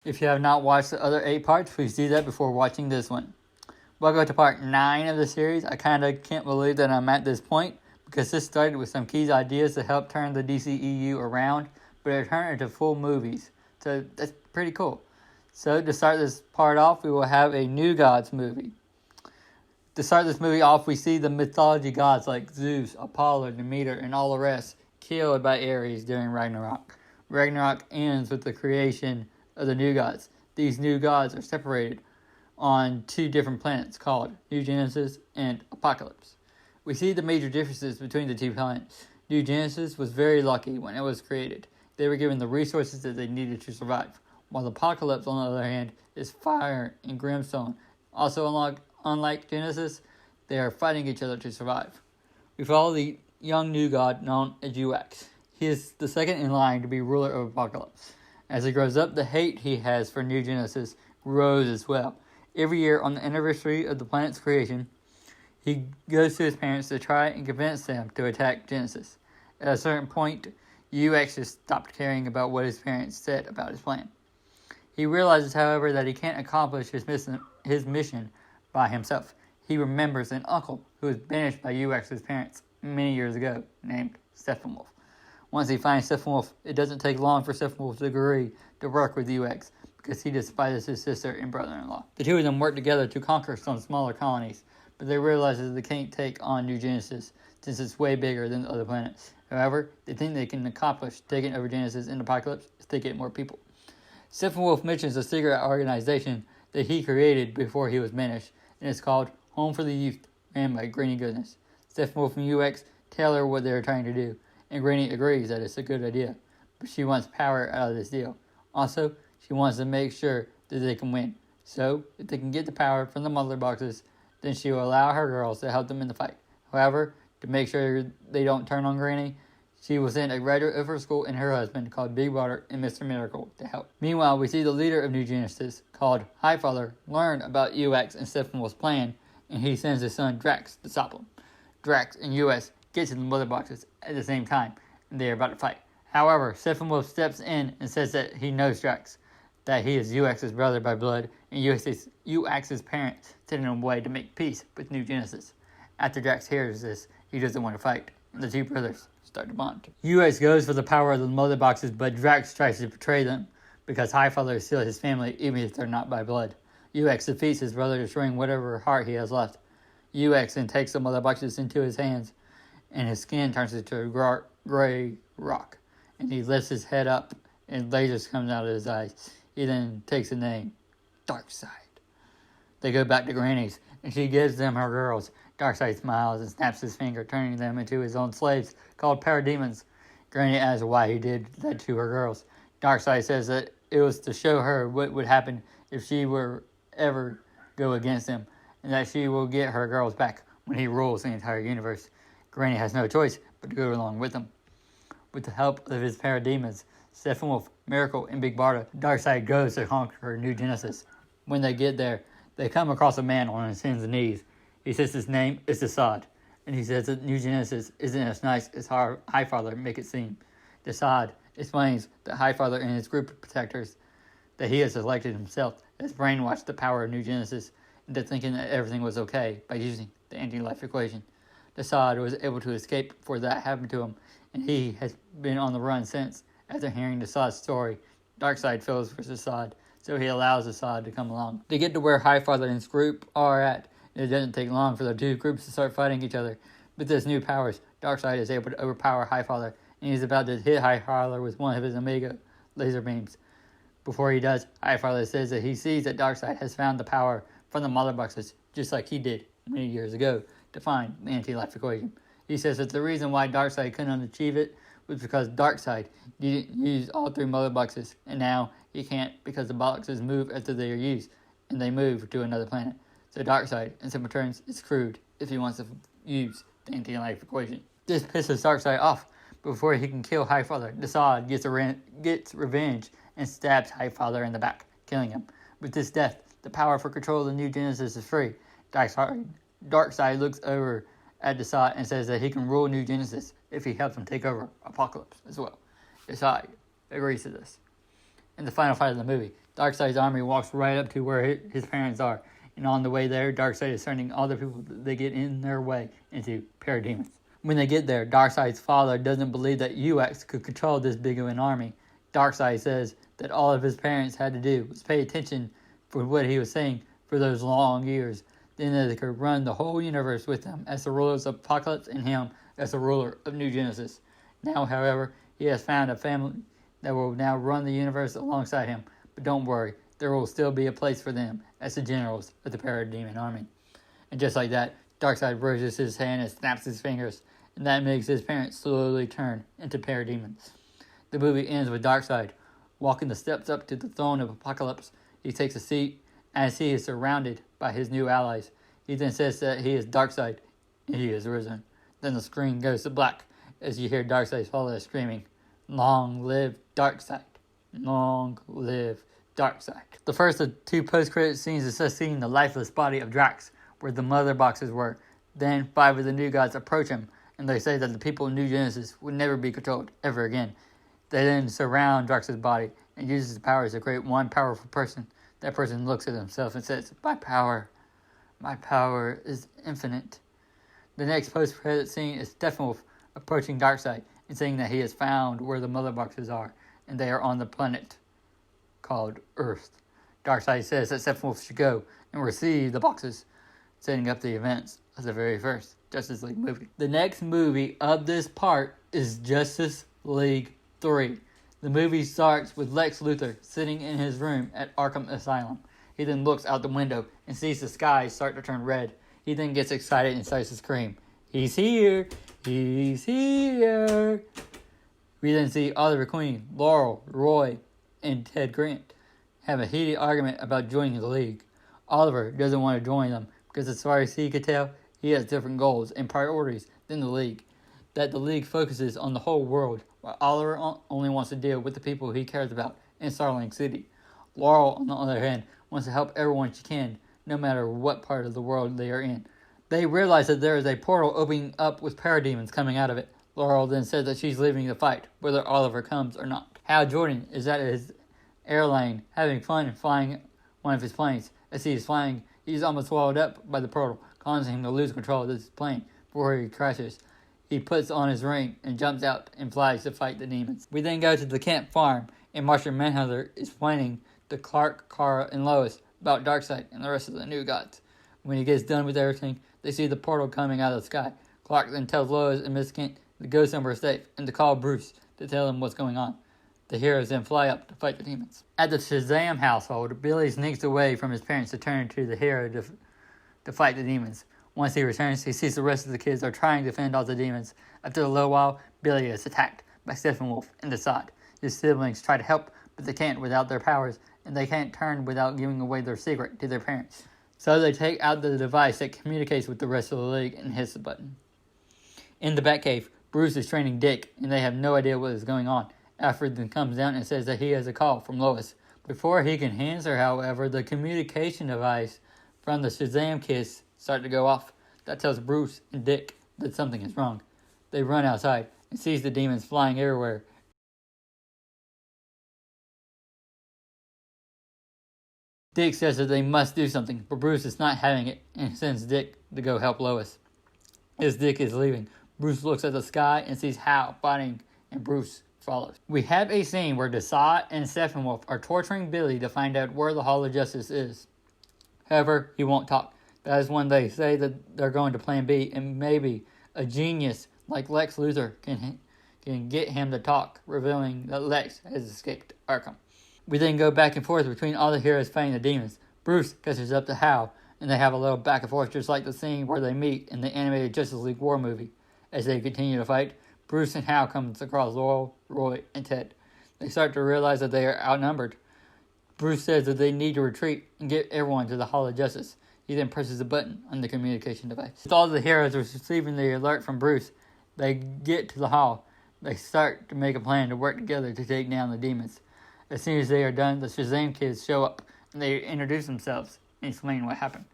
If you have not watched the other 8 parts, please do that before watching this one. Welcome to part 9 of the series. I kind of can't believe that I'm at this point, because this started with some key ideas to help turn the DCEU around, but it turned into full movies. So that's pretty cool. So to start this part off, we will have a New Gods movie. To start this movie off, we see the mythology gods like Zeus, Apollo, Demeter, and all the rest killed by Ares during Ragnarok. Ragnarok ends with the creation of the New Gods. These New Gods are separated on 2 different planets called New Genesis and Apocalypse. We see the major differences between the 2 planets. New Genesis was very lucky when it was created. They were given the resources that they needed to survive, while Apocalypse, on the other hand, is fire and brimstone. Also, unlike Genesis, they are fighting each other to survive. We follow the young new god known as UX. He is the second in line to be ruler of Apocalypse. As he grows up, the hate he has for New Genesis grows as well. Every year, on the anniversary of the planet's creation, he goes to his parents to try and convince them to attack Genesis. At a certain point, UX just stopped caring about what his parents said about his plan. He realizes, however, that he can't accomplish his mission by himself. He remembers an uncle who was banished by UX's parents many years ago, named Steppenwolf. Once he finds Steppenwolf, it doesn't take long for Steppenwolf to agree to work with UX, because he despises his sister and brother-in-law. The 2 of them work together to conquer some smaller colonies, but they realize that they can't take on New Genesis, since it's way bigger than the other planets. However, they think they can accomplish taking over Genesis in Apocalypse if they get more people. Steppenwolf mentions a secret organization that he created before he was banished, and it's called Home for the Youth, ran by Granny Goodness. Steppenwolf and UX tell her what they're trying to do, and Granny agrees that it's a good idea, but she wants power out of this deal. Also, she wants to make sure that they can win. So, if they can get the power from the mother boxes, then she will allow her girls to help them in the fight. However, to make sure they don't turn on Granny, she will send a graduate of her school and her husband, called Big Brother and Mr. Miracle, to help. Meanwhile, we see the leader of New Genesis, called Highfather, learn about UX and Steppenwolf's plan, and he sends his son Drax to stop him. Drax and UX get to the mother boxes at the same time, and they are about to fight. However, Steppenwolf steps in and says that he knows Drax, that he is UX's brother by blood, and UX's parents sent him away to make peace with New Genesis. After Drax hears this, he doesn't want to fight, and the 2 brothers start to bond. UX goes for the power of the mother boxes, but Drax tries to betray them, because Highfather is still his family, even if they're not by blood. UX defeats his brother, destroying whatever heart he has left. UX then takes the mother boxes into his hands, and his skin turns into a gray rock, and he lifts his head up, and lasers come out of his eyes. He then takes the name, Darkseid. They go back to Granny's, and she gives them her girls. Darkseid smiles and snaps his finger, turning them into his own slaves, called parademons. Granny asks why he did that to her girls. Darkseid says that it was to show her what would happen if she were ever go against him, and that she will get her girls back when he rules the entire universe. Granny has no choice but to go along with him. With the help of his parademons, Steppenwolf, Miracle, and Big Barda, Darkseid goes to conquer New Genesis. When they get there, they come across a man on his hands and knees. He says his name is Darkseid, and he says that New Genesis isn't as nice as Highfather make it seem. Darkseid explains that Highfather and his group of protectors that he has selected himself has brainwashed the power of New Genesis into thinking that everything was okay by using the anti-life equation. Darkseid was able to escape before that happened to him, and he has been on the run since. After hearing Darkseid's story, Darkseid feels for Darkseid, so he allows Darkseid to come along. They get to where Highfather and his group are at, and it doesn't take long for the 2 groups to start fighting each other. With his new powers, Darkseid is able to overpower Highfather, and he's about to hit Highfather with one of his Omega laser beams. Before he does, Highfather says that he sees that Darkseid has found the power from the mother boxes, just like he did many years ago, to find the anti-life equation. He says that the reason why Darkseid couldn't achieve it was because Darkseid didn't use all 3 mother boxes, and now he can't because the boxes move after they are used, and they move to another planet. So Darkseid, in simple terms, is screwed if he wants to use the anti-life equation. This pisses Darkseid off. Before he can kill Highfather, Darkseid gets revenge and stabs Highfather in the back, killing him. With this death, the power for control of the New Genesis is free. Darkseid looks over at Darkseid and says that he can rule New Genesis if he helps him take over Apocalypse as well. Darkseid agrees to this. In the final fight of the movie, Darkseid's army walks right up to where his parents are. And on the way there, Darkseid is turning all the people that get in their way into parademons. When they get there, Darkseid's father doesn't believe that UX could control this big of an army. Darkseid says that all of his parents had to do was pay attention for what he was saying for those long years. Then they could run the whole universe with him as the rulers of Apocalypse and him as the ruler of New Genesis. Now, however, he has found a family that will now run the universe alongside him. But don't worry, there will still be a place for them as the generals of the Parademon army. And just like that, Darkseid raises his hand and snaps his fingers, and that makes his parents slowly turn into parademons. The movie ends with Darkseid walking the steps up to the throne of Apocalypse. He takes a seat as he is surrounded by his new allies. He then says that he is Darkseid and he is risen. Then the screen goes to black as you hear Darkseid's followers screaming, "Long live Darkseid! Long live Darkseid." The first of two post-credit scenes is us seeing the lifeless body of Drax, where the mother boxes were. Then 5 of the new gods approach him, and they say that the people in New Genesis would never be controlled ever again. They then surround Drax's body and uses his powers to create one powerful person. That person looks at himself and says, my power is infinite." The next post-credit scene is Steppenwolf approaching Darkseid and saying that he has found where the mother boxes are, and they are on the planet called Earth. Darkseid says that Steppenwolf should go and receive the boxes, setting up the events of the very first Justice League movie. The next movie of this part is Justice League 3. The movie starts with Lex Luthor sitting in his room at Arkham Asylum. He then looks out the window and sees the sky start to turn red. He then gets excited and starts to scream, "He's here! He's here!" We then see Oliver Queen, Laurel, Roy, and Ted Grant have a heated argument about joining the League. Oliver doesn't want to join them because as far as he could tell, he has different goals and priorities than the League. That the League focuses on the whole world, while Oliver only wants to deal with the people he cares about in Starling City. Laurel, on the other hand, wants to help everyone she can, no matter what part of the world they are in. They realize that there is a portal opening up with parademons coming out of it. Laurel then says that she's leaving the fight, whether Oliver comes or not. Hal Jordan is at his airlane having fun flying one of his planes. As he is flying, he's almost swallowed up by the portal, causing him to lose control of his plane before he crashes. He puts on his ring and jumps out and flies to fight the demons. We then go to the Kent farm, and Martian Manhunter is explaining to Clark, Kara, and Lois about Darkseid and the rest of the new gods. When he gets done with everything, they see the portal coming out of the sky. Clark then tells Lois and Miss Kent to go somewhere safe and to call Bruce to tell him what's going on. The heroes then fly up to fight the demons. At the Shazam household, Billy sneaks away from his parents to turn to the hero to fight the demons. Once he returns, he sees the rest of the kids are trying to fend off the demons. After a little while, Billy is attacked by Steppenwolf and Darkseid. His siblings try to help, but they can't without their powers, and they can't turn without giving away their secret to their parents. So they take out the device that communicates with the rest of the League and hits the button. In the Batcave, Bruce is training Dick, and they have no idea what is going on. Alfred then comes down and says that he has a call from Lois. Before he can answer, however, the communication device from the Shazam kids start to go off. That tells Bruce and Dick that something is wrong. They run outside and sees the demons flying everywhere. Dick says that they must do something, but Bruce is not having it and sends Dick to go help Lois. As Dick is leaving, Bruce looks at the sky and sees Hal fighting, and Bruce follows. We have a scene where Darkseid and Steppenwolf are torturing Billy to find out where the Hall of Justice is. However, he won't talk. That is when they say that they're going to Plan B, and maybe a genius like Lex Luthor can get him to talk, revealing that Lex has escaped Arkham. We then go back and forth between all the heroes fighting the demons. Bruce catches up to Hal, and they have a little back and forth just like the scene where they meet in the animated Justice League War movie. As they continue to fight, Bruce and Hal come across Laurel, Roy, and Ted. They start to realize that they are outnumbered. Bruce says that they need to retreat and get everyone to the Hall of Justice. He then presses a button on the communication device. With all the heroes receiving the alert from Bruce, they get to the hall. They start to make a plan to work together to take down the demons. As soon as they are done, the Shazam kids show up, and they introduce themselves and explain what happened.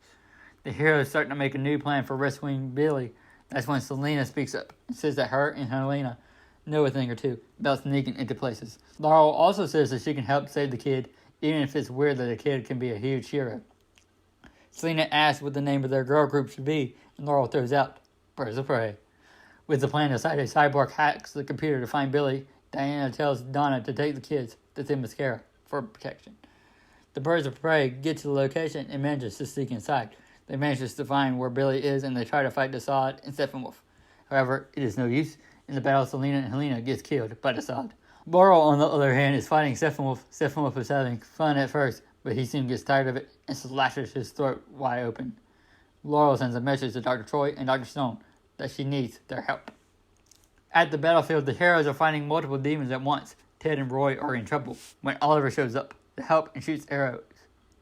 The heroes start to make a new plan for rescuing Billy. That's when Selena speaks up and says that her and Helena know a thing or two about sneaking into places. Laurel also says that she can help save the kid even if it's weird that a kid can be a huge hero. Selena asks what the name of their girl group should be, and Laurel throws out Birds of Prey. With the plan to cite a cyborg hacks the computer to find Billy, Diana tells Donna to take the kids to Themyscira for protection. The Birds of Prey get to the location and manages to sneak inside. They manage to find where Billy is, and they try to fight Darkseid and Steppenwolf. However, it is no use. In the battle, Selena and Helena gets killed by Darkseid. Laurel, on the other hand, is fighting Steppenwolf. Steppenwolf is having fun at first, but he soon gets tired of it and slashes his throat wide open. Laurel sends a message to Dr. Troy and Dr. Stone that she needs their help. At the battlefield, the heroes are fighting multiple demons at once. Ted and Roy are in trouble when Oliver shows up to help and shoots arrows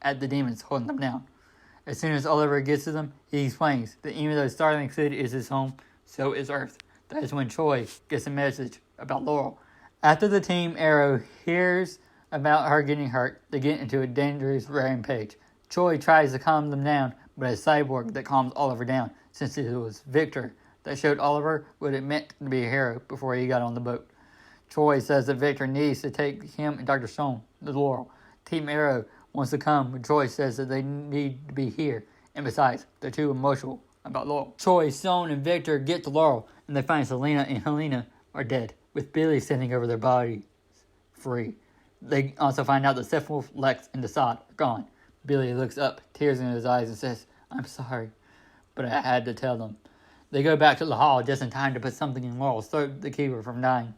at the demons holding them down. As soon as Oliver gets to them, he explains that even though Starling City is his home, so is Earth. That is when Troy gets a message about Laurel. After the Team Arrow hears about her getting hurt, they get into a dangerous rampage. Troy tries to calm them down, but a cyborg that calms Oliver down, since it was Victor that showed Oliver what it meant to be a hero before he got on the boat. Troy says that Victor needs to take him and Dr. Stone to Laurel. Team Arrow wants to come, but Troy says that they need to be here, and besides, they're too emotional about Laurel. Troy, Stone, and Victor get to Laurel, and they find Selena and Helena are dead, with Billy standing over their bodies free. They also find out that Steppenwolf, Lex, and Darkseid are gone. Billy looks up, tears in his eyes, and says, "I'm sorry, but I had to tell them." They go back to the hall just in time to put something in Laurel's throat to keep her from dying.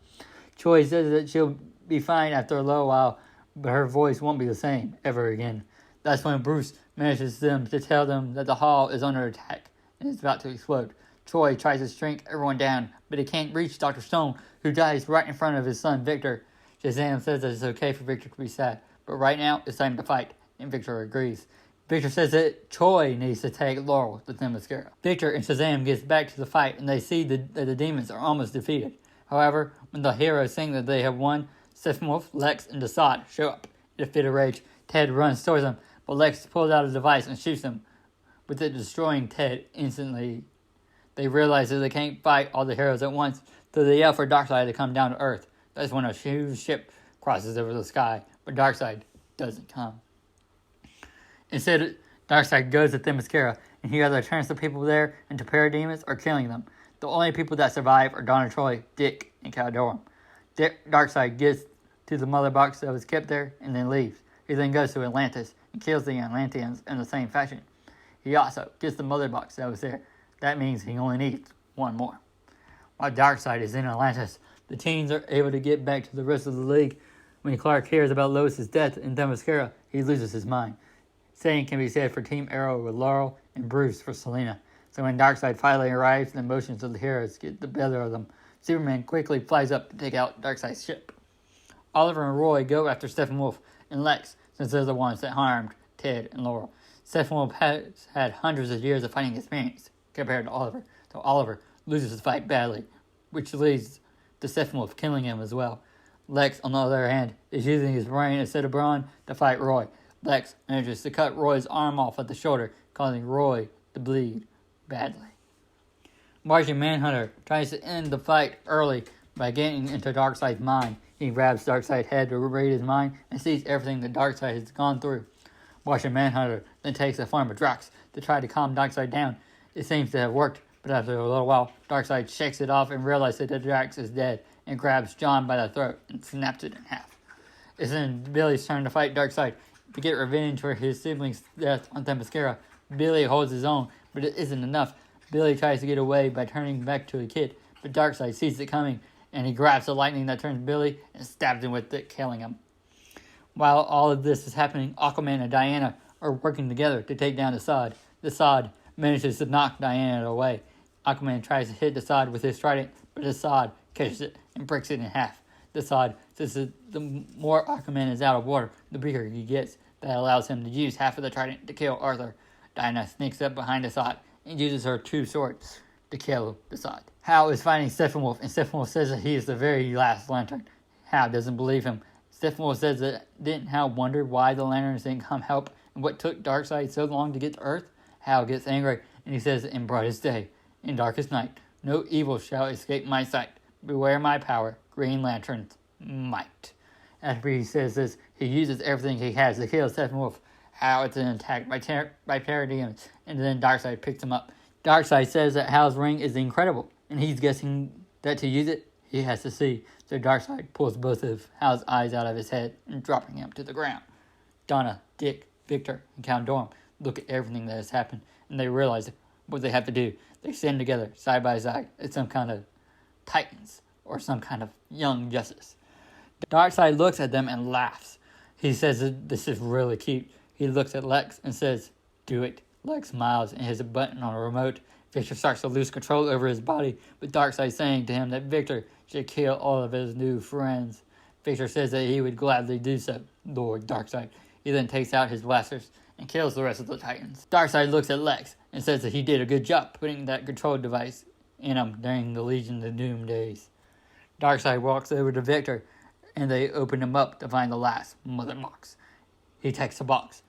Troy says that she'll be fine after a little while, but her voice won't be the same ever again. That's when Bruce manages them to tell them that the hall is under attack and is about to explode. Troy tries to shrink everyone down, but he can't reach Dr. Stone, who dies right in front of his son, Victor. Shazam says that it's okay for Victor to be sad, but right now it's time to fight, and Victor agrees. Victor says that Troy needs to take Laurel to Themyscira. Victor and Shazam gets back to the fight, and they see that the demons are almost defeated. However, when the heroes think that they have won, Steppenwolf, Lex, and Darkseid show up. In a fit of rage, Ted runs towards them, but Lex pulls out a device and shoots them, with it destroying Ted instantly. They realize that they can't fight all the heroes at once, so they yell for Darkseid to come down to Earth. That's when a huge ship crosses over the sky, but Darkseid doesn't come. Instead, Darkseid goes to Themyscira, and he either turns the people there into parademons or killing them. The only people that survive are Donna Troy, Dick, and Caldor. Darkseid gets to the mother box that was kept there and then leaves. He then goes to Atlantis and kills the Atlanteans in the same fashion. He also gets the mother box that was there. That means he only needs one more. While Darkseid is in Atlantis, the teens are able to get back to the rest of the league. When Clark hears about Lois's death in Themyscira, he loses his mind. Same can be said for Team Arrow with Laurel and Bruce for Selena. So when Darkseid finally arrives, the emotions of the heroes get the better of them. Superman quickly flies up to take out Darkseid's ship. Oliver and Roy go after Steppenwolf and Lex, since they're the ones that harmed Ted and Laurel. Steppenwolf has had hundreds of years of fighting experience compared to Oliver, so Oliver loses the fight badly, which leads to Steppenwolf killing him as well. Lex, on the other hand, is using his brain instead of brawn to fight Roy. Lex manages to cut Roy's arm off at the shoulder, causing Roy to bleed badly. Martian Manhunter tries to end the fight early by getting into Darkseid's mind. He grabs Darkseid's head to read his mind and sees everything that Darkseid has gone through. Martian Manhunter then takes the form of Drax to try to calm Darkseid down. It seems to have worked, but after a little while, Darkseid shakes it off and realizes that Drax is dead and grabs John by the throat and snaps it in half. It's then Billy's turn to fight Darkseid to get revenge for his siblings' death on Themyscira. Billy holds his own, but it isn't enough. Billy tries to get away by turning back to a kid, but Darkseid sees it coming, and he grabs the lightning that turns Billy and stabs him with it, killing him. While all of this is happening, Aquaman and Diana are working together to take down Darkseid. Darkseid manages to knock Diana away. Aquaman tries to hit Darkseid with his trident, but Darkseid catches it and breaks it in half. Darkseid says that the more Aquaman is out of water, the bigger he gets. That allows him to use half of the trident to kill Arthur. Diana sneaks up behind Darkseid and uses her two swords to kill Darkseid. Hal is fighting Steppenwolf, and Steppenwolf says that he is the very last Lantern. Hal doesn't believe him. Steppenwolf says that didn't Hal wonder why the Lanterns didn't come help and what took Darkseid so long to get to Earth? Hal gets angry, and he says, "In brightest day, in darkest night, no evil shall escape my sight. Beware my power, Green Lantern's might." After he says this, he uses everything he has to kill Steppenwolf. Hal is then attacked by parademons, and then Darkseid picks him up. Darkseid says that Hal's ring is incredible, and he's guessing that to use it, he has to see. So Darkseid pulls both of Hal's eyes out of his head and dropping him to the ground. Donna, Dick, Victor, and Count Dorm look at everything that has happened, and they realize what they have to do. They stand together, side by side, as some kind of titans, or some kind of young justice. Darkseid looks at them and laughs. He says that this is really cute. He looks at Lex and says, "Do it." Lex smiles and hits a button on a remote. Victor starts to lose control over his body, with Darkseid saying to him that Victor should kill all of his new friends. Victor says that he would gladly do so, Lord Darkseid. He then takes out his blasters and kills the rest of the Titans. Darkseid looks at Lex and says that he did a good job putting that control device in him during the Legion of Doom days. Darkseid walks over to Victor, and they open him up to find the last Mother Box. He takes the box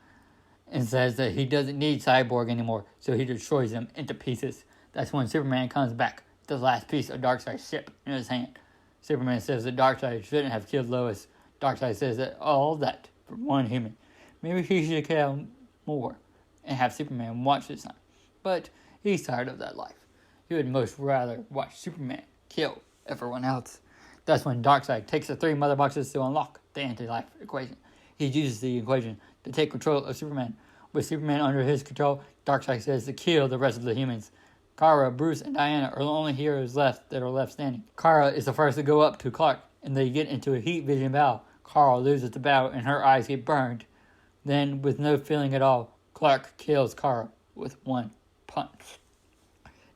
and says that he doesn't need Cyborg anymore, so he destroys him into pieces. That's when Superman comes back with the last piece of Darkseid's ship in his hand. Superman says that Darkseid shouldn't have killed Lois. Darkseid says that all that for one human. Maybe he should kill more and have Superman watch his son. But he's tired of that life. He would most rather watch Superman kill everyone else. That's when Darkseid takes the 3 Mother Boxes to unlock the anti-life equation. He uses the equation to take control of Superman. With Superman under his control, Darkseid says to kill the rest of the humans. Kara, Bruce, and Diana are the only heroes left that are left standing. Kara is the first to go up to Clark, and they get into a heat vision battle. Kara loses the battle, and her eyes get burned. Then, with no feeling at all, Clark kills Kara with one punch.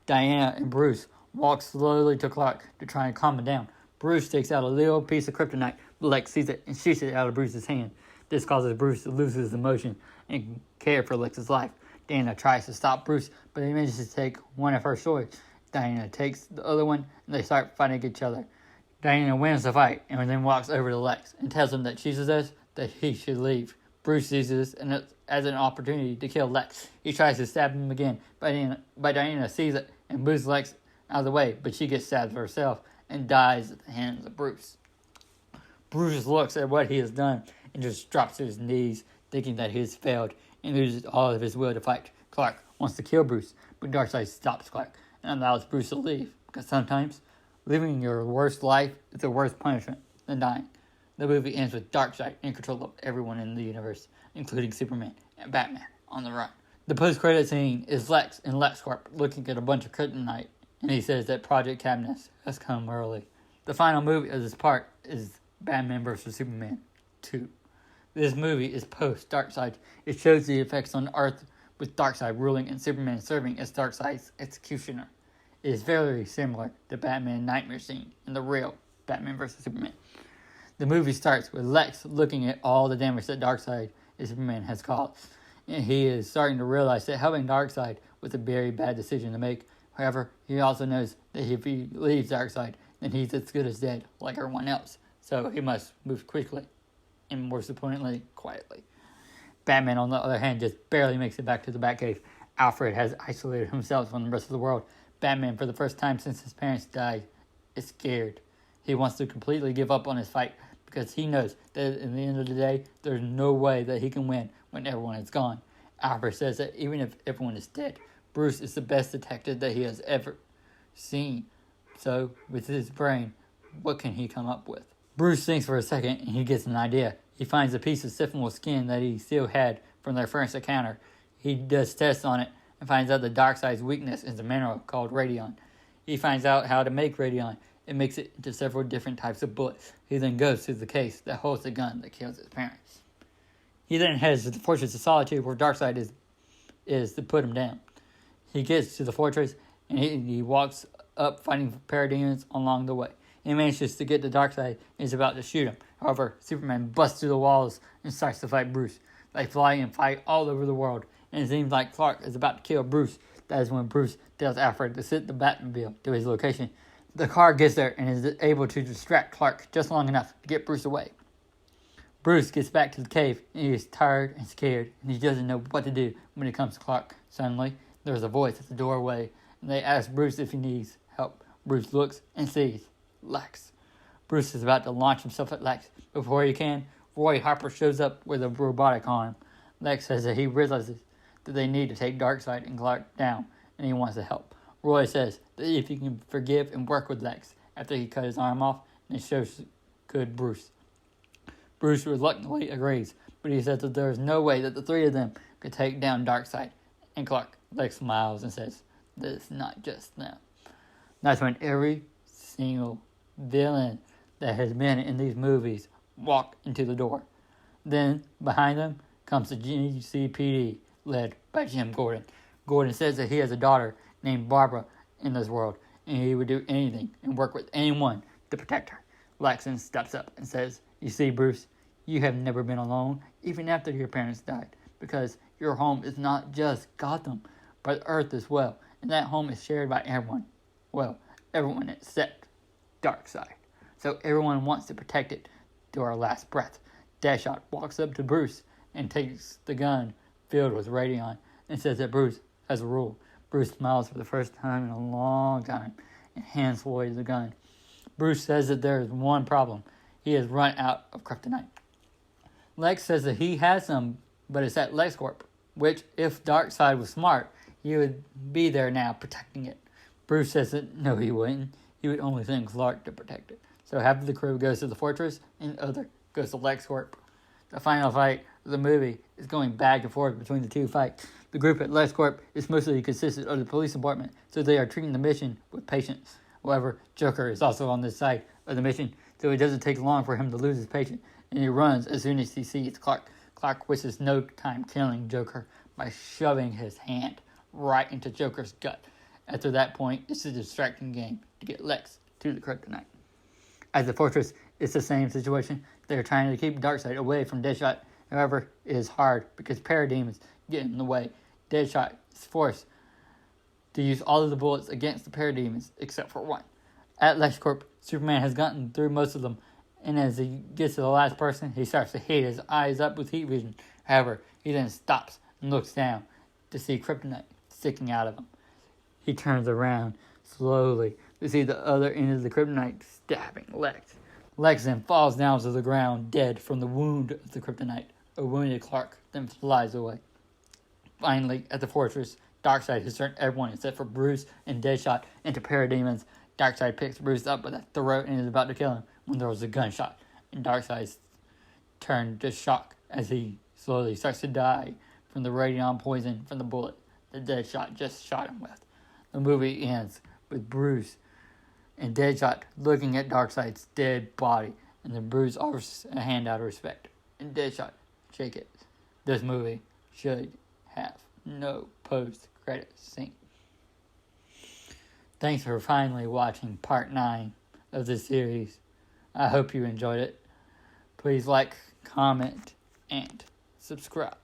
Diana and Bruce walk slowly to Clark to try and calm him down. Bruce takes out a little piece of kryptonite. Lex sees it and shoots it out of Bruce's hand. This causes Bruce to lose his emotion and care for Lex's life. Diana tries to stop Bruce, but he manages to take one of her swords. Diana takes the other one, and they start fighting each other. Diana wins the fight, and then walks over to Lex and tells him that she says that he should leave. Bruce sees this as an opportunity to kill Lex. He tries to stab him again, but Diana sees it and moves Lex out of the way, but she gets stabbed herself and dies at the hands of Bruce. Bruce looks at what he has done and just drops to his knees, thinking that he has failed and loses all of his will to fight. Clark wants to kill Bruce, but Darkseid stops Clark and allows Bruce to leave, because sometimes living your worst life is the worst punishment than dying. The movie ends with Darkseid in control of everyone in the universe, including Superman and Batman on the run. The post-credit scene is Lex and LexCorp looking at a bunch of kryptonite, and he says that Project Cadmus has come early. The final movie of this part is Batman vs. Superman 2. This movie is post-Darkseid. It shows the effects on Earth with Darkseid ruling and Superman serving as Darkseid's executioner. It is very similar to Batman Nightmare scene in the real Batman vs. Superman. The movie starts with Lex looking at all the damage that Darkseid and Superman has caused, and he is starting to realize that helping Darkseid was a very bad decision to make. However, he also knows that if he leaves Darkseid, then he's as good as dead, like everyone else. So he must move quickly, and more importantly, quietly. Batman, on the other hand, just barely makes it back to the Batcave. Alfred has isolated himself from the rest of the world. Batman, for the first time since his parents died, is scared. He wants to completely give up on his fight, because he knows that at the end of the day, there's no way that he can win when everyone is gone. Alfred says that even if everyone is dead, Bruce is the best detective that he has ever seen. So, with his brain, what can he come up with? Bruce thinks for a second, and he gets an idea. He finds a piece of Steppenwolf's skin that he still had from their first encounter. He does tests on it, and finds out that Darkseid's weakness is a mineral called radion. He finds out how to make radion, and makes it into several different types of bullets. He then goes to the case that holds the gun that kills his parents. He then heads to the Fortress of Solitude, where Darkseid is to put him down. He gets to the fortress, and he walks up fighting parademons along the way. He manages to get to Darkseid and is about to shoot him. However, Superman busts through the walls and starts to fight Bruce. They fly and fight all over the world, and it seems like Clark is about to kill Bruce. That is when Bruce tells Alfred to send the Batmobile to his location. The car gets there and is able to distract Clark just long enough to get Bruce away. Bruce gets back to the cave, and he is tired and scared, and he doesn't know what to do when it comes to Clark. Suddenly, there's a voice at the doorway, and they ask Bruce if he needs help. Bruce looks and sees Lex. Bruce is about to launch himself at Lex. Before he can, Roy Harper shows up with a robotic arm. Lex says that he realizes that they need to take Darkseid and Clark down, and he wants to help. Roy says that if he can forgive and work with Lex after he cut his arm off, then it shows good Bruce. Bruce reluctantly agrees, but he says that there is no way that the three of them could take down Darkseid and Clark. Lex smiles and says that it's not just them. That's when every single villain that has been in these movies walk into the door. Then, behind them, comes the DCPD, led by Jim Gordon. Gordon says that he has a daughter named Barbara in this world, and he would do anything and work with anyone to protect her. Laxton steps up and says, "You see, Bruce, you have never been alone, even after your parents died, because your home is not just Gotham, but Earth as well, and that home is shared by everyone. Well, everyone except Darkseid. So everyone wants to protect it to our last breath." Deadshot walks up to Bruce and takes the gun filled with radion and says that Bruce has a rule. Bruce smiles for the first time in a long time and hands Lloyd the gun. Bruce says that there is one problem. He has run out of kryptonite. Lex says that he has some, but it's at LexCorp, which, if Darkseid was smart, he would be there now protecting it. Bruce says that no, he wouldn't. He would only send Clark to protect it. So half of the crew goes to the fortress and the other goes to LexCorp. The final fight of the movie is going back and forth between the two fights. The group at LexCorp is mostly consisted of the police department, so they are treating the mission with patience. However, Joker is also on this side of the mission, so it doesn't take long for him to lose his patience, and he runs as soon as he sees Clark. Clark wastes no time killing Joker by shoving his hand right into Joker's gut. After that point, it's a distracting game to get Lex to the kryptonite. At the fortress, it's the same situation. They are trying to keep Darkseid away from Deadshot. However, it is hard because parademons get in the way. Deadshot is forced to use all of the bullets against the parademons except for one. At LexCorp, Superman has gotten through most of them, and as he gets to the last person, he starts to heat his eyes up with heat vision. However, he then stops and looks down to see kryptonite sticking out of him. He turns around slowly to see the other end of the kryptonite stabbing Lex. Lex then falls down to the ground, dead from the wound of the kryptonite. A wounded Clark then flies away. Finally, at the fortress, Darkseid has turned everyone except for Bruce and Deadshot into parademons. Darkseid picks Bruce up by the throat and is about to kill him when there was a gunshot, and Darkseid turned to shock as he slowly starts to die from the radion poison from the bullet that Deadshot just shot him with. The movie ends with Bruce and Deadshot looking at Darkseid's dead body, and then Bruce offers a hand out of respect, and Deadshot shake it. This movie should have no post-credit scene. Thanks for finally watching part 9 of this series. I hope you enjoyed it. Please like, comment, and subscribe.